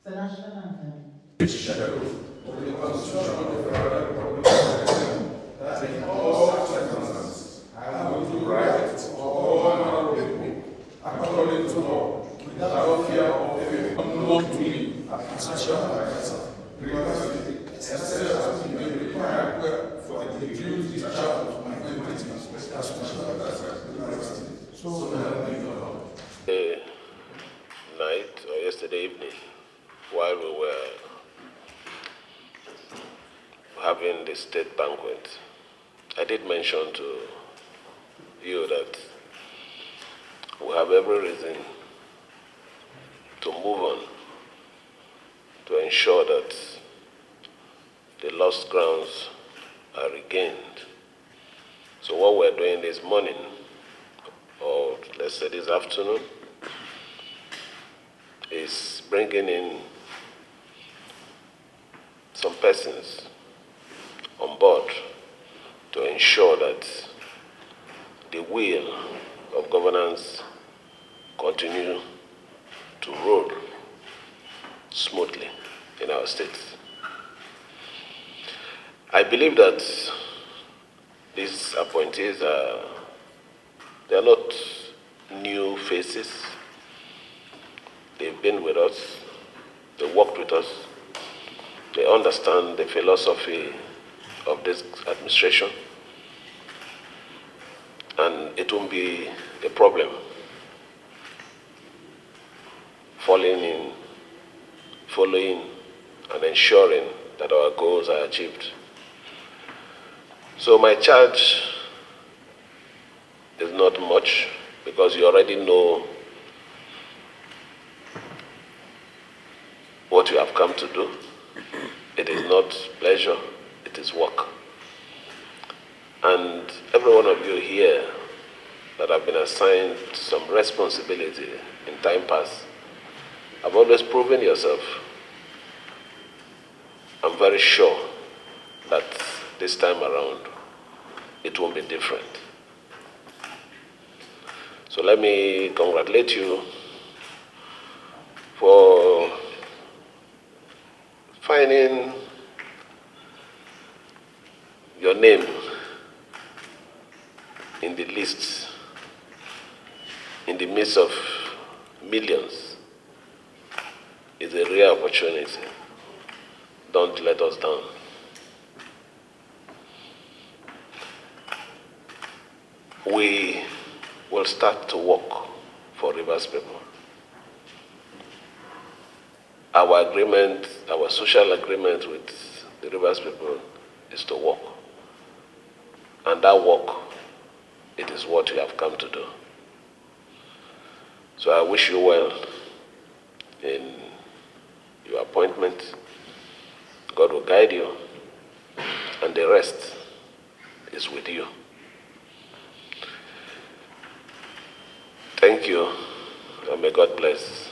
national anthem. Which shadow of the Constitution of the Federal Republic of Nigeria, that in all circumstances I will do right to all manner of people, according to law, without fear or favor, unknown to me, accusation of myself, previously, except as may be required for the due discharge of my duties as so help me God. Night or yesterday evening, while we were having the state banquet, I did mention to you that we have every reason to move on to ensure that the lost grounds are regained. So what we're doing this morning, or let's say this afternoon, is bringing in some persons on board to ensure that the wheel of governance continue to roll smoothly in our state. I believe that these appointees they are not new faces. They've been with us, they worked with us, they understand the philosophy of this administration, and it won't be a problem following and ensuring that our goals are achieved. So my charge is not much, because you already know what you have come to do. It is not pleasure, it is work. And every one of you here that have been assigned some responsibility in time past have always proven yourself. I'm very sure that this time around it won't be different. So let me congratulate you for finding your name in the list, in the midst of millions, is a rare opportunity. Don't let us down. We will start to work for Rivers people. Our agreement, our social agreement with the Rivers people is to work. And that work, it is what you have come to do. So I wish you well in your appointment. God will guide you, and the rest is with you. Thank you, and may God bless.